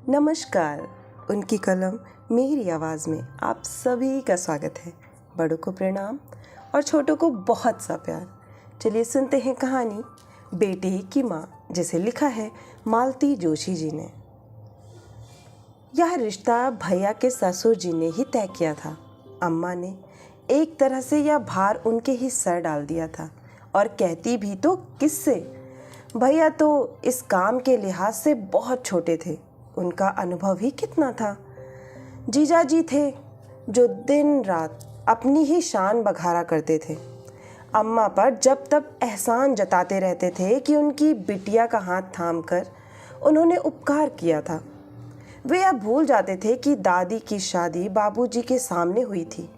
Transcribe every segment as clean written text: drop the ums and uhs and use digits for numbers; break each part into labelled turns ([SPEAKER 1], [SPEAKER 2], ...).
[SPEAKER 1] नमस्कार। उनकी कलम मेरी आवाज़ में आप सभी का स्वागत है। बड़ों को प्रणाम और छोटों को बहुत सा प्यार। चलिए सुनते हैं कहानी बेटी की माँ, जिसे लिखा है मालती जोशी जी ने। यह रिश्ता भैया के ससुर जी ने ही तय किया था। अम्मा ने एक तरह से यह भार उनके ही सर डाल दिया था, और कहती भी तो किससे। भैया तो इस काम के लिहाज से बहुत छोटे थे, उनका अनुभव ही कितना था। जीजा जी थे जो दिन रात अपनी ही शान बघारा करते थे। अम्मा पर जब तब एहसान जताते रहते थे कि उनकी बिटिया का हाथ थामकर उन्होंने उपकार किया था। वे अब भूल जाते थे कि दादी की शादी बाबूजी के सामने हुई थी,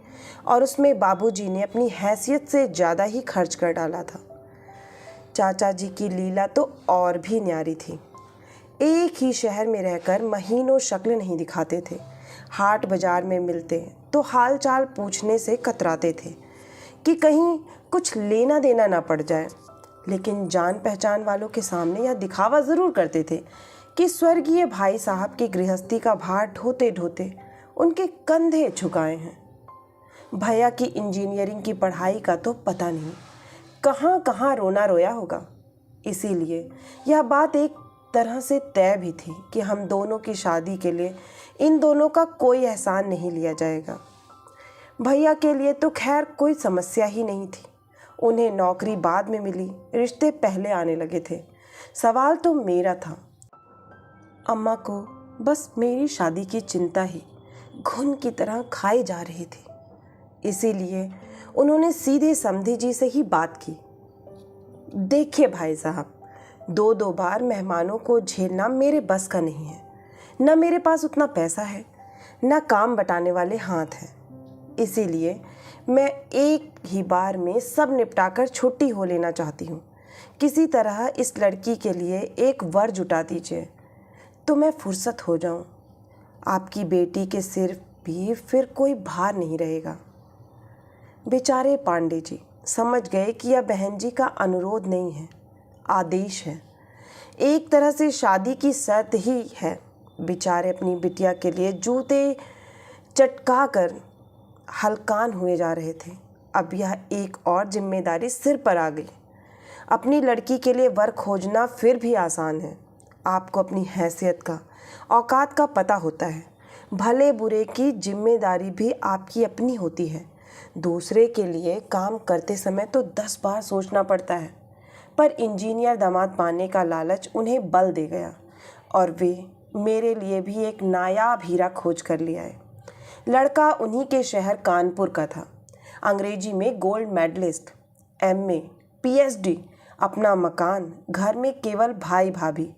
[SPEAKER 1] और उसमें बाबूजी ने अपनी हैसियत से ज़्यादा ही खर्च कर डाला था। चाचा जी की लीला तो और भी न्यारी थी। एक ही शहर में रहकर महीनों शक्ल नहीं दिखाते थे। हाट बाजार में मिलते तो हाल चाल पूछने से कतराते थे कि कहीं कुछ लेना देना ना पड़ जाए, लेकिन जान पहचान वालों के सामने यह दिखावा ज़रूर करते थे कि स्वर्गीय भाई साहब की गृहस्थी का भार ढोते ढोते उनके कंधे झुकाए हैं। भैया की इंजीनियरिंग की पढ़ाई का तो पता नहीं कहाँ कहाँ रोना रोया होगा। इसीलिए यह बात एक तरह से तय भी थी कि हम दोनों की शादी के लिए इन दोनों का कोई एहसान नहीं लिया जाएगा। भैया के लिए तो खैर कोई समस्या ही नहीं थी। उन्हें नौकरी बाद में मिली, रिश्ते पहले आने लगे थे। सवाल तो मेरा था। अम्मा को बस मेरी शादी की चिंता ही घुन की तरह खाई जा रही थी। इसीलिए उन्होंने सीधे समधी जी से ही बात की। देखिए भाई साहब, दो बार मेहमानों को झेलना मेरे बस का नहीं है। न मेरे पास उतना पैसा है, न काम बटाने वाले हाथ हैं। इसीलिए मैं एक ही बार में सब निपटाकर छुट्टी हो लेना चाहती हूँ। किसी तरह इस लड़की के लिए एक वर जुटा दीजिए तो मैं फुर्सत हो जाऊँ। आपकी बेटी के सिर भी फिर कोई भार नहीं रहेगा। बेचारे पांडे जी समझ गए कि यह बहन जी का अनुरोध नहीं है, आदेश है। एक तरह से शादी की शर्त ही है। बेचारे अपनी बिटिया के लिए जूते चटका कर हलकान हुए जा रहे थे। अब यह एक और जिम्मेदारी सिर पर आ गई। अपनी लड़की के लिए वर खोजना फिर भी आसान है। आपको अपनी हैसियत का, औकात का पता होता है। भले बुरे की जिम्मेदारी भी आपकी अपनी होती है। दूसरे के लिए काम करते समय तो 10 बार सोचना पड़ता है, पर इंजीनियर दामाद पाने का लालच उन्हें बल दे गया, और वे मेरे लिए भी एक नायाब हीरा खोज कर ले आए। लड़का उन्हीं के शहर कानपुर का था। अंग्रेजी में गोल्ड मेडलिस्ट, एमए, पीएचडी, अपना मकान, घर में केवल भाई भाभी।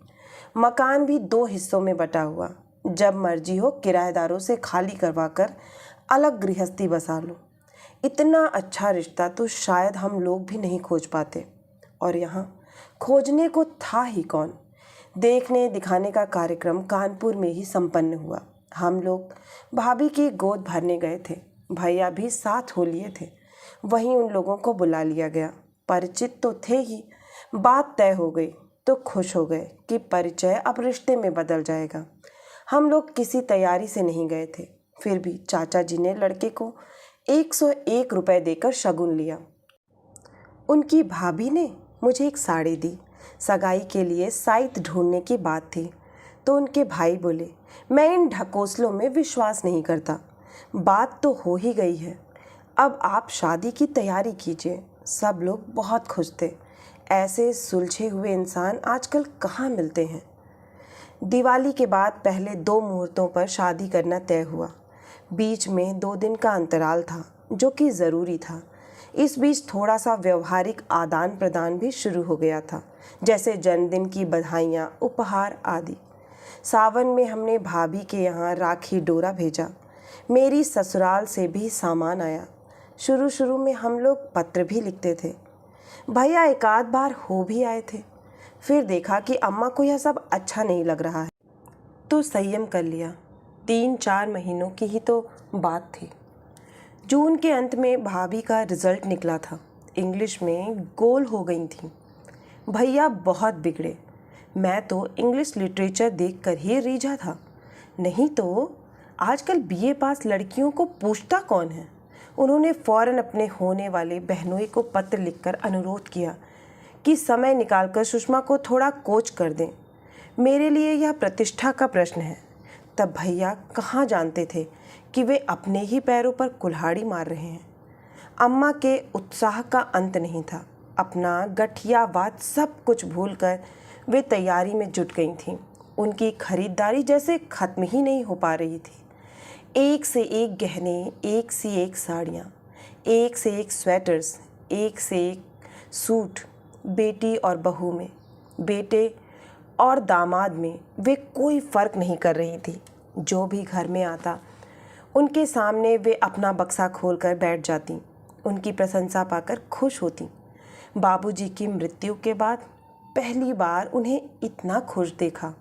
[SPEAKER 1] मकान भी 2 हिस्सों में बटा हुआ। जब मर्जी हो किराएदारों से खाली करवा कर अलग गृहस्थी बसा लो। इतना अच्छा रिश्ता तो शायद हम लोग भी नहीं खोज पाते, और यहाँ खोजने को था ही कौन। देखने दिखाने का कार्यक्रम कानपुर में ही संपन्न हुआ। हम लोग भाभी की गोद भरने गए थे। भैया भी साथ हो लिए थे। वहीं उन लोगों को बुला लिया गया। परिचित तो थे ही। बात तय हो गई तो खुश हो गए कि परिचय अब रिश्ते में बदल जाएगा। हम लोग किसी तैयारी से नहीं गए थे, फिर भी चाचा जी ने लड़के को 101 रुपये देकर शगुन लिया। उनकी भाभी ने मुझे एक साड़ी दी। सगाई के लिए साइत ढूंढने की बात थी तो उनके भाई बोले, मैं इन ढकोसलों में विश्वास नहीं करता। बात तो हो ही गई है, अब आप शादी की तैयारी कीजिए। सब लोग बहुत खुश थे। ऐसे सुलझे हुए इंसान आजकल कहाँ मिलते हैं। दिवाली के बाद पहले 2 मुहूर्तों पर शादी करना तय हुआ। बीच में 2 दिन का अंतराल था, जो कि ज़रूरी था। इस बीच थोड़ा सा व्यवहारिक आदान प्रदान भी शुरू हो गया था, जैसे जन्मदिन की बधाइयाँ, उपहार आदि। सावन में हमने भाभी के यहाँ राखी डोरा भेजा। मेरी ससुराल से भी सामान आया। शुरू में हम लोग पत्र भी लिखते थे। भैया एक आध बार हो भी आए थे। फिर देखा कि अम्मा को यह सब अच्छा नहीं लग रहा है, तो संयम कर लिया। 3-4 महीनों की ही तो बात थी। जून के अंत में भाभी का रिज़ल्ट निकला था। इंग्लिश में गोल हो गई थी। भैया बहुत बिगड़े। मैं तो इंग्लिश लिटरेचर देखकर ही रीझा था। नहीं तो आजकल बीए पास लड़कियों को पूछता कौन है। उन्होंने फौरन अपने होने वाले बहनोई को पत्र लिखकर अनुरोध किया कि समय निकालकर सुषमा को थोड़ा कोच कर दें। मेरे लिए यह प्रतिष्ठा का प्रश्न है। तब भैया कहाँ जानते थे कि वे अपने ही पैरों पर कुल्हाड़ी मार रहे हैं। अम्मा के उत्साह का अंत नहीं था। अपना गठियावाद सब कुछ भूलकर वे तैयारी में जुट गई थीं। उनकी खरीदारी जैसे खत्म ही नहीं हो पा रही थी। एक से एक गहने, एक से एक साड़ियाँ, एक से एक स्वेटर्स, एक से एक सूट। बेटी और बहू में, बेटे और दामाद में वे कोई फ़र्क नहीं कर रही थी। जो भी घर में आता उनके सामने वे अपना बक्सा खोलकर बैठ जाती, उनकी प्रशंसा पाकर खुश होती। बाबूजी की मृत्यु के बाद पहली बार उन्हें इतना खुश देखा।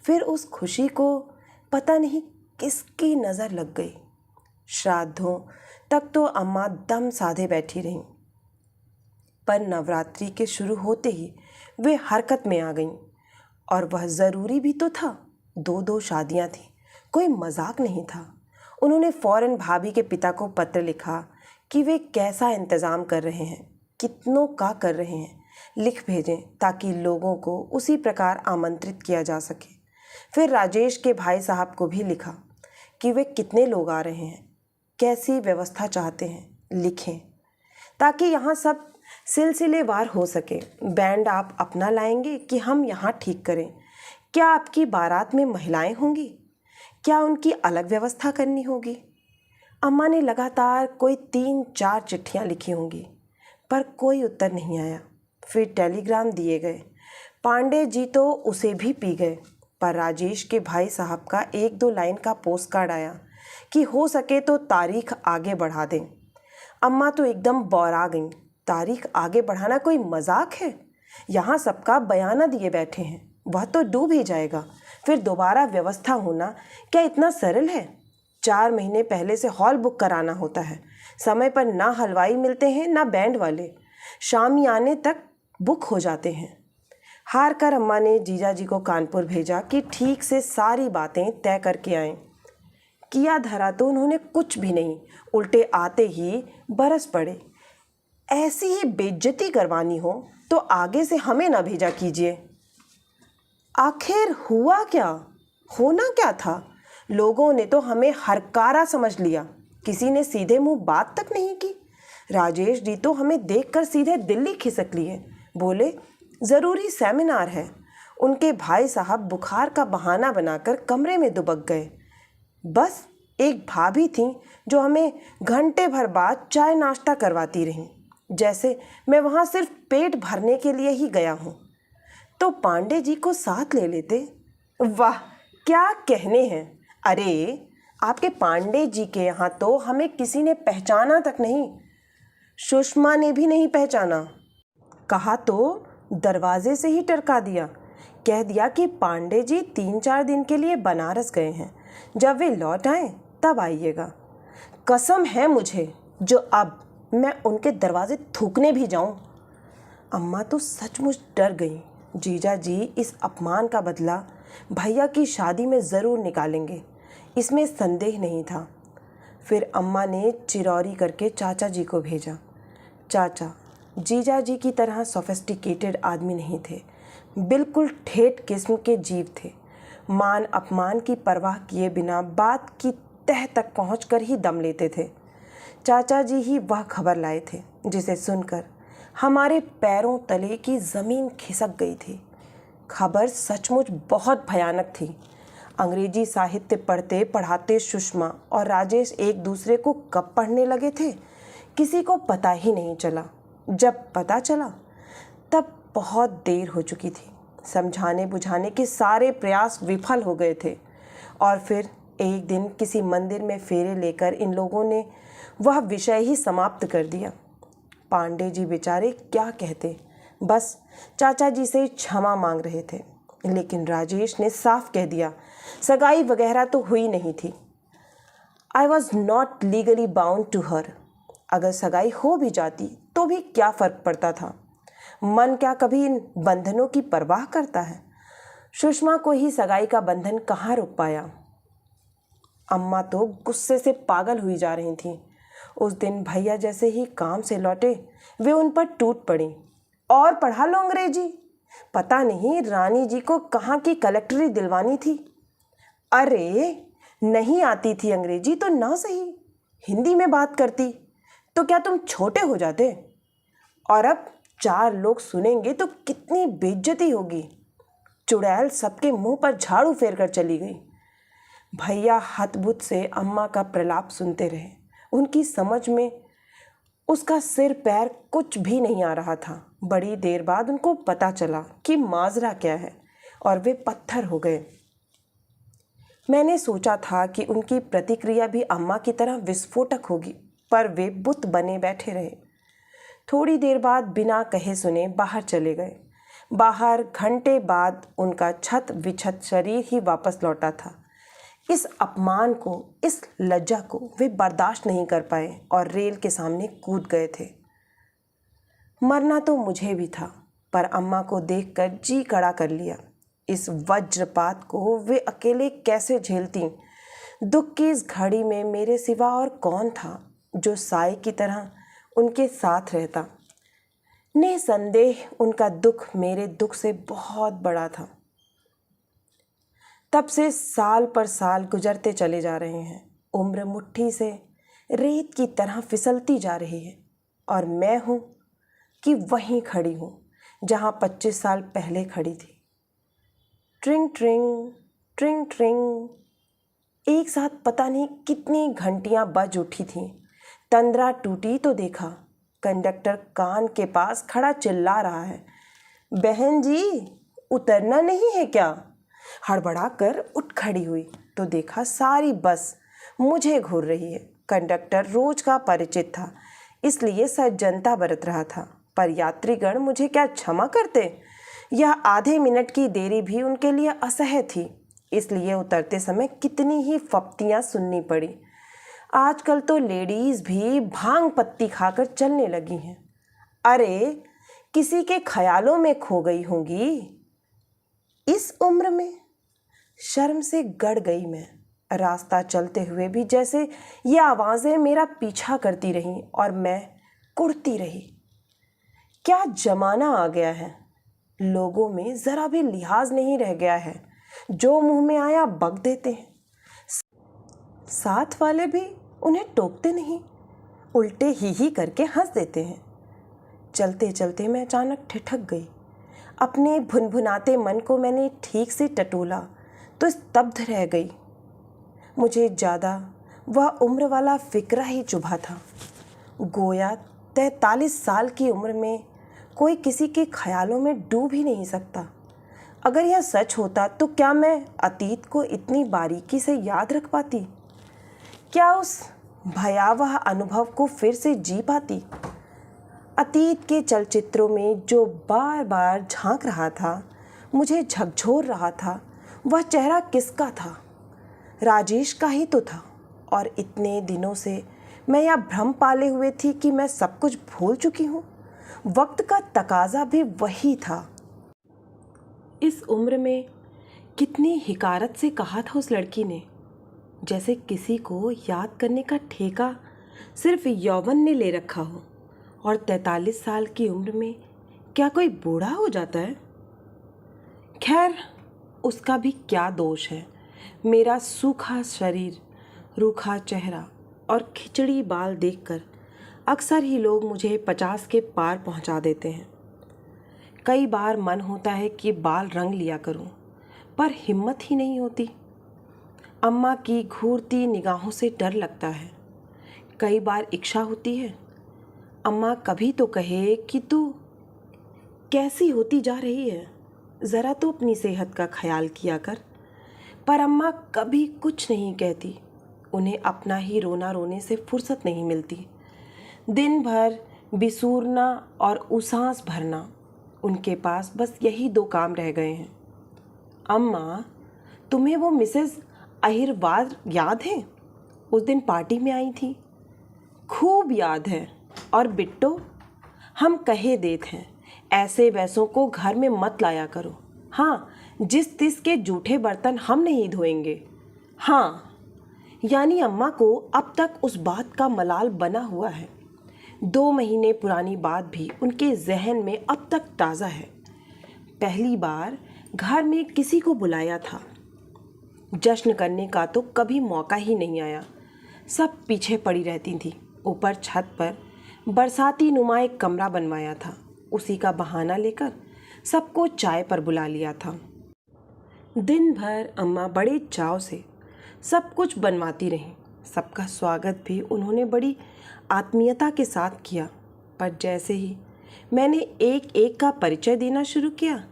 [SPEAKER 1] फिर उस खुशी को पता नहीं किसकी नज़र लग गई। श्राद्धों तक तो अम्मा दम साधे बैठी रहीं, पर नवरात्रि के शुरू होते ही वे हरकत में आ गईं। और वह ज़रूरी भी तो था। 2 शादियां थीं, कोई मजाक नहीं था। उन्होंने फ़ौरन भाभी के पिता को पत्र लिखा कि वे कैसा इंतज़ाम कर रहे हैं, कितनों का कर रहे हैं, लिख भेजें ताकि लोगों को उसी प्रकार आमंत्रित किया जा सके। फिर राजेश के भाई साहब को भी लिखा कि वे कितने लोग आ रहे हैं, कैसी व्यवस्था चाहते हैं, लिखें ताकि यहाँ सब सिलसिलेवार हो सके। बैंड आप अपना लाएंगे कि हम यहाँ ठीक करें? क्या आपकी बारात में महिलाएं होंगी? क्या उनकी अलग व्यवस्था करनी होगी? अम्मा ने लगातार कोई 3-4 चिट्ठियाँ लिखी होंगी, पर कोई उत्तर नहीं आया। फिर टेलीग्राम दिए गए। पांडे जी तो उसे भी पी गए, पर राजेश के भाई साहब का 1-2 लाइन का पोस्ट कार्ड आया कि हो सके तो तारीख आगे बढ़ा दें। अम्मा तो एकदम बौरा गईं। तारीख आगे बढ़ाना कोई मजाक है? यहाँ सबका बयाना दिए बैठे हैं, वह तो डूब ही जाएगा। फिर दोबारा व्यवस्था होना क्या इतना सरल है? 4 महीने पहले से हॉल बुक कराना होता है। समय पर ना हलवाई मिलते हैं ना बैंड वाले, शामियाने तक बुक हो जाते हैं। हार कर अम्मा ने जीजा जी को कानपुर भेजा कि ठीक से सारी बातें तय करके आएं। किया धरा तो उन्होंने कुछ भी नहीं, उल्टे आते ही बरस पड़े। ऐसी ही बेइज्जती करवानी हो तो आगे से हमें ना भेजा कीजिए। आखिर हुआ क्या? होना क्या था? लोगों ने तो हमें हरकारा समझ लिया। किसी ने सीधे मुंह बात तक नहीं की। राजेश जी तो हमें देखकर सीधे दिल्ली खिसक लिए। बोले ज़रूरी सेमिनार है। उनके भाई साहब बुखार का बहाना बनाकर कमरे में दुबक गए। बस एक भाभी थी जो हमें घंटे भर बाद चाय नाश्ता करवाती रहीं, जैसे मैं वहाँ सिर्फ पेट भरने के लिए ही गया हूँ। तो पांडे जी को साथ ले लेते। वाह क्या कहने हैं। अरे आपके पांडे जी के यहाँ तो हमें किसी ने पहचाना तक नहीं। सुषमा ने भी नहीं पहचाना। कहा तो दरवाजे से ही टरका दिया। कह दिया कि पांडे जी 3-4 दिन के लिए बनारस गए हैं, जब वे लौट आए तब आइएगा। कसम है मुझे जो अब मैं उनके दरवाजे थूकने भी जाऊं। अम्मा तो सचमुच डर गई। जीजा जी इस अपमान का बदला भैया की शादी में ज़रूर निकालेंगे, इसमें संदेह नहीं था। फिर अम्मा ने चिरौरी करके चाचा जी को भेजा। चाचा जीजा जी की तरह सोफिस्टिकेटेड आदमी नहीं थे, बिल्कुल ठेठ किस्म के जीव थे। मान अपमान की परवाह किए बिना बात की तह तक पहुंचकर ही दम लेते थे। चाचा जी ही वह खबर लाए थे जिसे सुनकर हमारे पैरों तले की ज़मीन खिसक गई थी। खबर सचमुच बहुत भयानक थी। अंग्रेजी साहित्य पढ़ते पढ़ाते सुषमा और राजेश एक दूसरे को कब पढ़ने लगे थे किसी को पता ही नहीं चला। जब पता चला तब बहुत देर हो चुकी थी। समझाने बुझाने के सारे प्रयास विफल हो गए थे। और फिर एक दिन किसी मंदिर में फेरे लेकर इन लोगों ने वह विषय ही समाप्त कर दिया। पांडे जी बेचारे क्या कहते, बस चाचा जी से क्षमा मांग रहे थे। लेकिन राजेश ने साफ कह दिया सगाई वगैरह तो हुई नहीं थी। I was not legally bound to her. अगर सगाई हो भी जाती तो भी क्या फ़र्क पड़ता था? मन क्या कभी इन बंधनों की परवाह करता है? सुषमा को ही सगाई का बंधन कहाँ रोक पाया। अम्मा तो गुस्से से पागल हुई जा रही थीं। उस दिन भैया जैसे ही काम से लौटे वे उन पर टूट पड़ी। और पढ़ा लो अंग्रेजी। पता नहीं रानी जी को कहाँ की कलेक्टरी दिलवानी थी। अरे नहीं आती थी अंग्रेजी तो ना सही, हिंदी में बात करती तो क्या तुम छोटे हो जाते? और अब 4 लोग सुनेंगे तो कितनी बेइज्जती होगी। चुड़ैल सबके मुंह पर झाड़ू फेर कर चली गई। भैया हतबुत से अम्मा का प्रलाप सुनते रहे। उनकी समझ में उसका सिर पैर कुछ भी नहीं आ रहा था। बड़ी देर बाद उनको पता चला कि माजरा क्या है और वे पत्थर हो गए। मैंने सोचा था कि उनकी प्रतिक्रिया भी अम्मा की तरह विस्फोटक होगी, पर वे बुत बने बैठे रहे। थोड़ी देर बाद बिना कहे सुने बाहर चले गए। बाहर घंटे बाद उनका छत विछत शरीर ही वापस लौटा था। इस अपमान को, इस लज्जा को वे बर्दाश्त नहीं कर पाए और रेल के सामने कूद गए थे। मरना तो मुझे भी था, पर अम्मा को देखकर जी कड़ा कर लिया। इस वज्रपात को वे अकेले कैसे झेलती? दुख की इस घड़ी में मेरे सिवा और कौन था जो साए की तरह उनके साथ रहता? निसंदेह उनका दुख मेरे दुख से बहुत बड़ा था। तब से साल पर साल गुजरते चले जा रहे हैं। उम्र मुट्ठी से रेत की तरह फिसलती जा रही है और मैं हूँ कि वहीं खड़ी हूँ जहाँ 25 साल पहले खड़ी थी। ट्रिंग ट्रिंग ट्रिंग ट्रिंग, एक साथ पता नहीं कितनी घंटियाँ बज उठी थीं। तंद्रा टूटी तो देखा कंडक्टर कान के पास खड़ा चिल्ला रहा है, बहन जी उतरना नहीं है क्या? हड़बड़ा कर उठ खड़ी हुई तो देखा सारी बस मुझे घूर रही है। कंडक्टर रोज का परिचित था, इसलिए सज्जनता बरत रहा था, पर यात्रीगण मुझे क्या क्षमा करते? यह आधे मिनट की देरी भी उनके लिए असह्य थी, इसलिए उतरते समय कितनी ही फप्तियाँ सुननी पड़ी। आजकल तो लेडीज़ भी भांग पत्ती खाकर चलने लगी हैं। अरे किसी के ख्यालों में खो गई होंगी इस उम्र में। शर्म से गड़ गई मैं। रास्ता चलते हुए भी जैसे ये आवाज़ें मेरा पीछा करती रहीं और मैं कुढ़ती रही। क्या जमाना आ गया है, लोगों में ज़रा भी लिहाज नहीं रह गया है। जो मुंह में आया बक देते हैं, साथ वाले भी उन्हें टोकते नहीं, उल्टे ही करके हंस देते हैं। चलते चलते मैं अचानक ठिठक गई। अपने भुनभुनाते मन को मैंने ठीक से टटोला तो स्तब्ध रह गई। मुझे ज़्यादा वह उम्र वाला फिक्रा ही चुभा था। गोया 43 साल की उम्र में कोई किसी के ख्यालों में डूब ही नहीं सकता। अगर यह सच होता तो क्या मैं अतीत को इतनी बारीकी से याद रख पाती? क्या उस भयावह अनुभव को फिर से जी पाती? अतीत के चलचित्रों में जो बार बार झांक रहा था, मुझे झकझोर रहा था, वह चेहरा किसका था? राजेश का ही तो था। और इतने दिनों से मैं यह भ्रम पाले हुए थी कि मैं सब कुछ भूल चुकी हूँ। वक्त का तकाजा भी वही था। इस उम्र में कितनी हिकारत से कहा था उस लड़की ने, जैसे किसी को याद करने का ठेका सिर्फ यौवन ने ले रखा हो। और 43 साल की उम्र में क्या कोई बूढ़ा हो जाता है? खैर, उसका भी क्या दोष है। मेरा सूखा शरीर, रूखा चेहरा और खिचड़ी बाल देखकर अक्सर ही लोग मुझे 50 के पार पहुंचा देते हैं। कई बार मन होता है कि बाल रंग लिया करूं, पर हिम्मत ही नहीं होती। अम्मा की घूरती निगाहों से डर लगता है। कई बार इच्छा होती है अम्मा कभी तो कहे कि तू कैसी होती जा रही है, ज़रा तो अपनी सेहत का ख्याल किया कर। पर अम्मा कभी कुछ नहीं कहती। उन्हें अपना ही रोना रोने से फुर्सत नहीं मिलती। दिन भर बिसूरना और उसास भरना, उनके पास बस यही 2 काम रह गए हैं। अम्मा, तुम्हें वो मिसेस अहिरवार याद है? उस दिन पार्टी में आई थी। खूब याद है। और बिट्टो, हम कहे देते हैं ऐसे वैसों को घर में मत लाया करो। हाँ, जिस तिस के जूठे बर्तन हम नहीं धोएंगे। हाँ, यानी अम्मा को अब तक उस बात का मलाल बना हुआ है। 2 महीने पुरानी बात भी उनके जहन में अब तक ताज़ा है। पहली बार घर में किसी को बुलाया था, जश्न करने का तो कभी मौका ही नहीं आया। सब पीछे पड़ी रहती थी। ऊपर छत पर बरसाती नुमा एक कमरा बनवाया था, उसी का बहाना लेकर सबको चाय पर बुला लिया था। दिन भर अम्मा बड़े चाव से सब कुछ बनवाती रहीं। सबका स्वागत भी उन्होंने बड़ी आत्मीयता के साथ किया। पर जैसे ही मैंने एक एक का परिचय देना शुरू किया,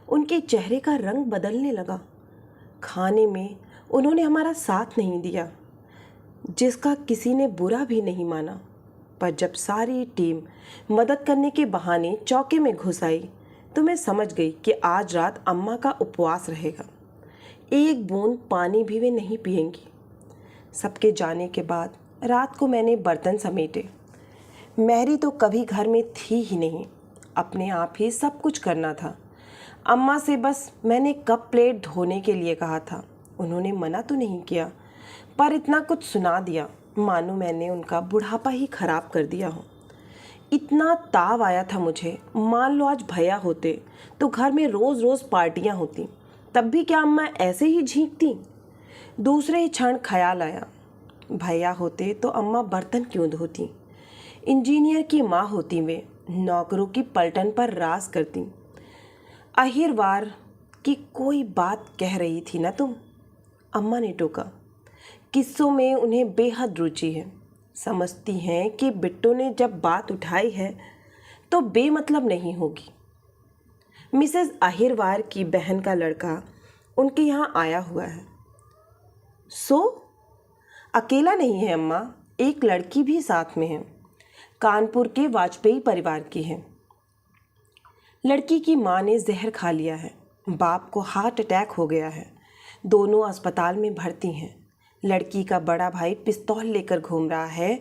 [SPEAKER 1] उनके चेहरे का रंग बदलने लगा। खाने में उन्होंने हमारा साथ नहीं दिया, जिसका किसी ने बुरा भी नहीं माना। पर जब सारी टीम मदद करने के बहाने चौके में घुस आई तो मैं समझ गई कि आज रात अम्मा का उपवास रहेगा। एक बूंद पानी भी वे नहीं पिएंगी। सबके जाने के बाद रात को मैंने बर्तन समेटे। मैरी तो कभी घर में थी ही नहीं, अपने आप ही सब कुछ करना था। अम्मा से बस मैंने कप प्लेट धोने के लिए कहा था। उन्होंने मना तो नहीं किया, पर इतना कुछ सुना दिया मानो मैंने उनका बुढ़ापा ही खराब कर दिया हो। इतना ताव आया था मुझे, मान लो आज भैया होते तो घर में रोज़ रोज़ पार्टियां होती, तब भी क्या अम्मा ऐसे ही झींकती। दूसरे ही क्षण ख्याल आया, भैया होते तो अम्मा बर्तन क्यों धोती। इंजीनियर की माँ होती वे, नौकरों की पलटन पर राज करती। आखिरवार की कोई बात कह रही थी ना तुम, अम्मा ने टोका। किस्सों में उन्हें बेहद रुचि है। समझती हैं कि बिट्टो ने जब बात उठाई है तो बेमतलब नहीं होगी। मिसेस आहिरवार की बहन का लड़का उनके यहाँ आया हुआ है। सो अकेला नहीं है अम्मा, एक लड़की भी साथ में है। कानपुर के वाजपेयी परिवार की है। लड़की की माँ ने जहर खा लिया है, बाप को हार्ट अटैक हो गया है। दोनों अस्पताल में भर्ती हैं। लड़की का बड़ा भाई पिस्तौल लेकर घूम रहा है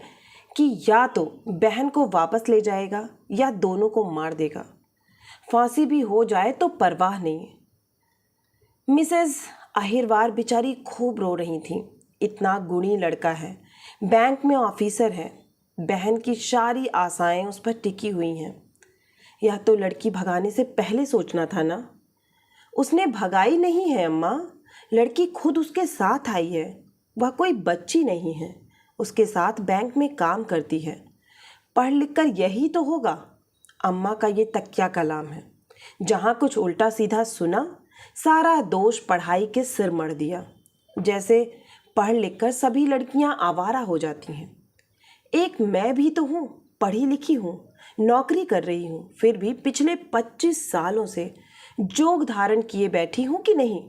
[SPEAKER 1] कि या तो बहन को वापस ले जाएगा या दोनों को मार देगा। फांसी भी हो जाए तो परवाह नहीं। मिसेस आहिरवार बेचारी खूब रो रही थी। इतना गुणी लड़का है, बैंक में ऑफिसर है। बहन की सारी आशाएं उस पर टिकी हुई हैं। यह तो लड़की भगाने से पहले सोचना था ना। उसने भगाई नहीं है अम्मा, लड़की खुद उसके साथ आई है। वह कोई बच्ची नहीं है, उसके साथ बैंक में काम करती है। पढ़ लिख कर यही तो होगा। अम्मा का ये तकिया कलाम है। जहाँ कुछ उल्टा सीधा सुना, सारा दोष पढ़ाई के सिर मढ़ दिया। जैसे पढ़ लिख कर सभी लड़कियाँ आवारा हो जाती हैं। एक मैं भी तो हूँ, पढ़ी लिखी हूँ, नौकरी कर रही हूँ, फिर भी पिछले 25 सालों से जोग धारण किए बैठी हूँ कि नहीं।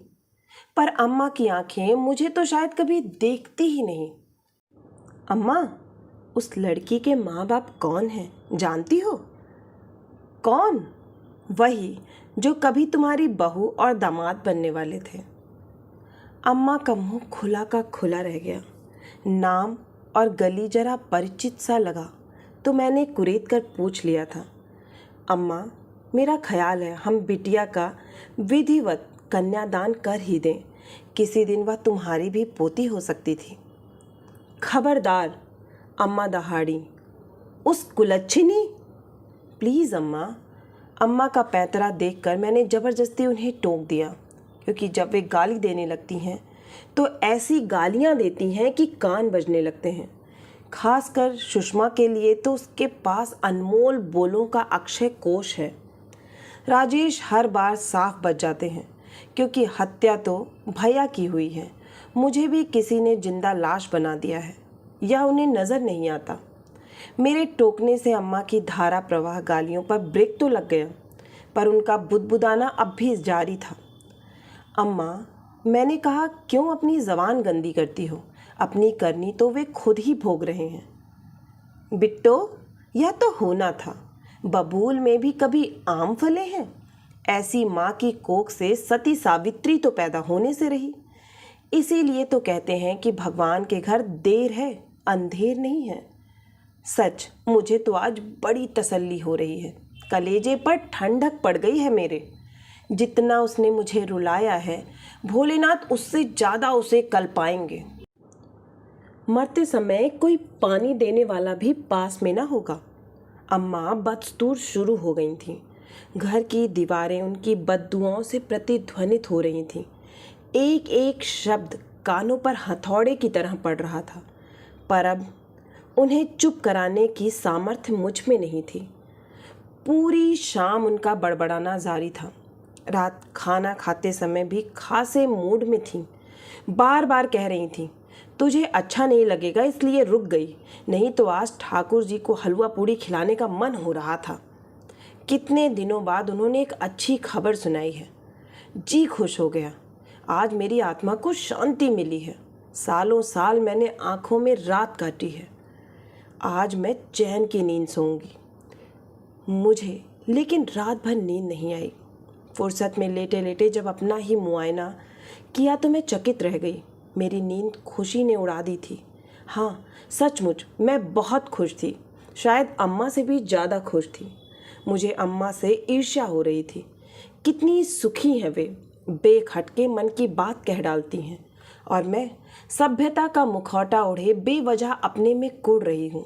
[SPEAKER 1] पर अम्मा की आंखें मुझे तो शायद कभी देखती ही नहीं। अम्मा, उस लड़की के माँ बाप कौन हैं जानती हो? कौन? वही जो कभी तुम्हारी बहू और दामाद बनने वाले थे। अम्मा का मुंह खुला का खुला रह गया। नाम और गली जरा परिचित सा लगा तो मैंने कुरेद कर पूछ लिया था, अम्मा मेरा ख्याल है हम बिटिया का विधिवत कन्यादान कर ही दें। किसी दिन वह तुम्हारी भी पोती हो सकती थी। खबरदार, अम्मा दहाड़ी। उस कुलच्छिनी! प्लीज़ अम्मा। अम्मा का पैंतरा देखकर मैंने ज़बरदस्ती उन्हें टोक दिया, क्योंकि जब वे गाली देने लगती हैं तो ऐसी गालियां देती हैं कि कान बजने लगते हैं। खासकर सुषमा के लिए तो उसके पास अनमोल बोलों का अक्षय कोश है। राजेश हर बार साफ बच जाते हैं, क्योंकि हत्या तो भैया की हुई है। मुझे भी किसी ने जिंदा लाश बना दिया है, यह उन्हें नज़र नहीं आता। मेरे टोकने से अम्मा की धारा प्रवाह गालियों पर ब्रेक तो लग गया, पर उनका बुदबुदाना अब भी जारी था। अम्मा, मैंने कहा क्यों अपनी ज़बान गंदी करती हो? अपनी करनी तो वे खुद ही भोग रहे हैं। बिट्टो, यह तो होना था। बबूल में भी कभी आम फले हैं? ऐसी माँ की कोख से सती सावित्री तो पैदा होने से रही। इसीलिए तो कहते हैं कि भगवान के घर देर है, अंधेर नहीं है। सच, मुझे तो आज बड़ी तसल्ली हो रही है। कलेजे पर ठंडक पड़ गई है मेरे। जितना उसने मुझे रुलाया है, भोलेनाथ उससे ज़्यादा उसे कल पाएंगे। मरते समय कोई पानी देने वाला भी पास में ना होगा। अम्मा बदस्तूर शुरू हो गई थीं। घर की दीवारें उनकी बददुआओं से प्रतिध्वनित हो रही थीं। एक एक शब्द कानों पर हथौड़े की तरह पड़ रहा था, पर अब उन्हें चुप कराने की सामर्थ्य मुझ में नहीं थी। पूरी शाम उनका बड़बड़ाना जारी था। रात खाना खाते समय भी खासे मूड में थीं। बार बार कह रही थीं, तुझे अच्छा नहीं लगेगा इसलिए रुक गई, नहीं तो आज ठाकुर जी को हलवा पूड़ी खिलाने का मन हो रहा था। कितने दिनों बाद उन्होंने एक अच्छी खबर सुनाई है। जी खुश हो गया। आज मेरी आत्मा को शांति मिली है। सालों साल मैंने आंखों में रात काटी है। आज मैं चैन की नींद सोऊंगी। मुझे लेकिन रात भर नींद नहीं आई। फुर्सत में लेटे लेटे जब अपना ही मुआयना किया तो मैं चकित रह गई। मेरी नींद खुशी ने उड़ा दी थी। हाँ, सचमुच मैं बहुत खुश थी, शायद अम्मा से भी ज़्यादा खुश थी। मुझे अम्मा से ईर्ष्या हो रही थी। कितनी सुखी हैं वे, बेखटके मन की बात कह डालती हैं, और मैं सभ्यता का मुखौटा ओढ़े बेवजह अपने में कुढ़ रही हूँ।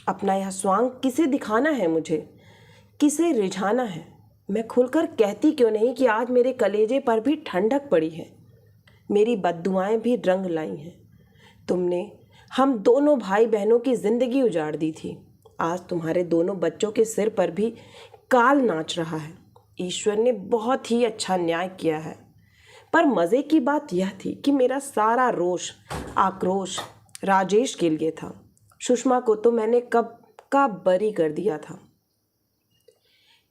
[SPEAKER 1] अपना यह स्वांग किसे दिखाना है, मुझे किसे रिझाना है? मैं खुलकर कहती क्यों नहीं कि आज मेरे कलेजे पर भी ठंडक पड़ी है, मेरी बद्दुआएं भी रंग लाई हैं। तुमने हम दोनों भाई बहनों की जिंदगी उजाड़ दी थी। आज तुम्हारे दोनों बच्चों के सिर पर भी काल नाच रहा है। ईश्वर ने बहुत ही अच्छा न्याय किया है। पर मज़े की बात यह थी कि मेरा सारा रोष, आक्रोश राजेश के लिए था। सुषमा को तो मैंने कब का बरी कर दिया था।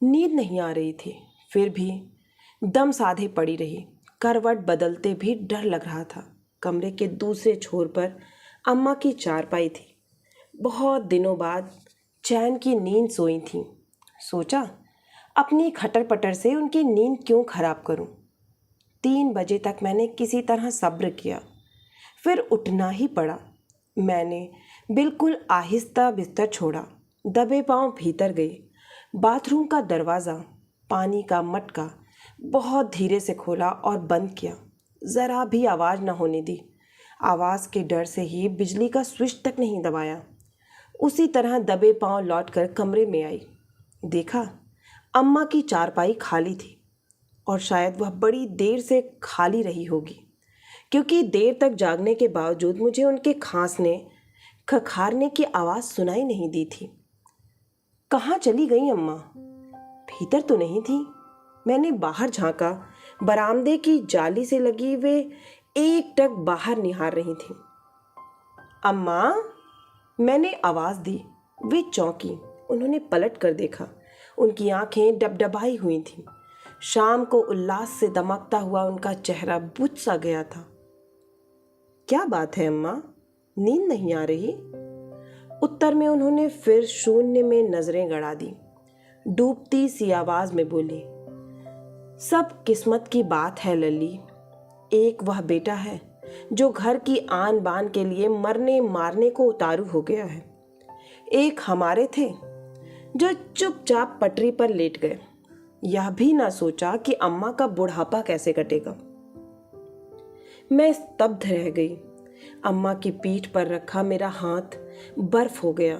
[SPEAKER 1] नींद नहीं आ रही थी, फिर भी दम साधे पड़ी रही। करवट बदलते भी डर लग रहा था। कमरे के दूसरे छोर पर अम्मा की चारपाई थी। बहुत दिनों बाद चैन की नींद सोई थी। सोचा, अपनी खटर पटर से उनकी नींद क्यों खराब करूं। 3 बजे तक मैंने किसी तरह सब्र किया, फिर उठना ही पड़ा। मैंने बिल्कुल आहिस्ता बिस्तर छोड़ा, दबे पांव भीतर गई। बाथरूम का दरवाज़ा, पानी का मटका बहुत धीरे से खोला और बंद किया। ज़रा भी आवाज़ न होने दी। आवाज़ के डर से ही बिजली का स्विच तक नहीं दबाया। उसी तरह दबे पांव लौटकर कमरे में आई। देखा, अम्मा की चारपाई खाली थी, और शायद वह बड़ी देर से खाली रही होगी, क्योंकि देर तक जागने के बावजूद मुझे उनके खांसने खखारने की आवाज़ सुनाई नहीं दी थी। कहाँ चली गई अम्मा? भीतर तो नहीं थी। मैंने बाहर झांका। बरामदे की जाली से लगी वे एकटक बाहर निहार रही थी। अम्मा, मैंने आवाज़ दी। वे चौंकी। उन्होंने पलट कर देखा। उनकी आंखें डबडबाई हुई थीं। शाम को उल्लास से दमकता हुआ उनका चेहरा बुझ सा गया था। क्या बात है अम्मा, नींद नहीं आ रही? उत्तर में उन्होंने फिर शून्य में नजरें गड़ा दी। डूबती सी आवाज में बोली, सब किस्मत की बात है लल्ली। एक वह बेटा है जो घर की आन बान के लिए मरने मारने को उतारू हो गया है। एक हमारे थे जो चुपचाप पटरी पर लेट गए, यह भी ना सोचा कि अम्मा का बुढ़ापा कैसे कटेगा। मैं स्तब्ध रह गई। अम्मा की पीठ पर रखा मेरा हाथ बर्फ हो गया।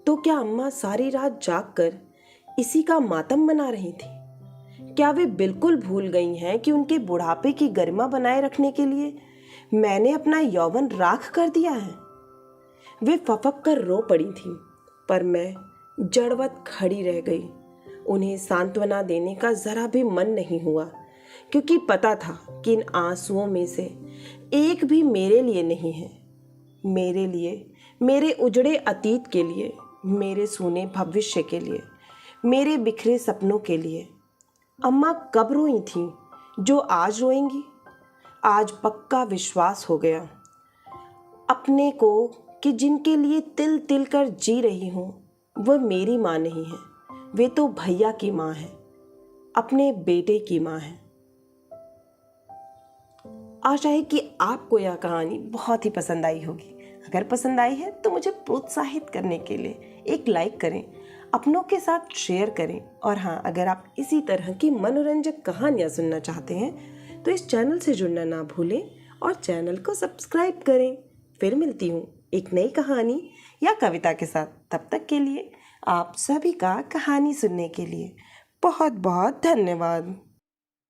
[SPEAKER 1] तो क्या अम्मा सारी रात जागकर इसी का मातम मना रही थी? क्या वे बिल्कुल भूल गई हैं कि उनके बुढ़ापे की गरिमा बनाए रखने के लिए मैंने अपना यौवन राख कर दिया है? वे फपक कर रो पड़ी थीं, पर मैं जड़वत खड़ी रह गई। उन्हें सांत्वना देने का जरा भी मन नहीं हुआ, क्योंकि पता था कि इन आंसुओं में से एक भी मेरे लिए नहीं है। मेरे लिए, मेरे उजड़े अतीत के लिए, मेरे सूने भविष्य के लिए, मेरे बिखरे सपनों के लिए। अम्मा कब रोई थीं जो आज रोएंगी? आज पक्का विश्वास हो गया अपने को कि जिनके लिए तिल तिल कर जी रही हूँ वह मेरी माँ नहीं है, वे तो भैया की माँ है, अपने बेटे की माँ है। आशा है कि आपको यह कहानी बहुत ही पसंद आई होगी। अगर पसंद आई है तो मुझे प्रोत्साहित करने के लिए एक लाइक करें, अपनों के साथ शेयर करें, और हाँ, अगर आप इसी तरह की मनोरंजक कहानियाँ सुनना चाहते हैं तो इस चैनल से जुड़ना ना भूलें और चैनल को सब्सक्राइब करें। फिर मिलती हूँ एक नई कहानी या कविता के साथ। तब तक के लिए आप सभी का कहानी सुनने के लिए बहुत बहुत धन्यवाद।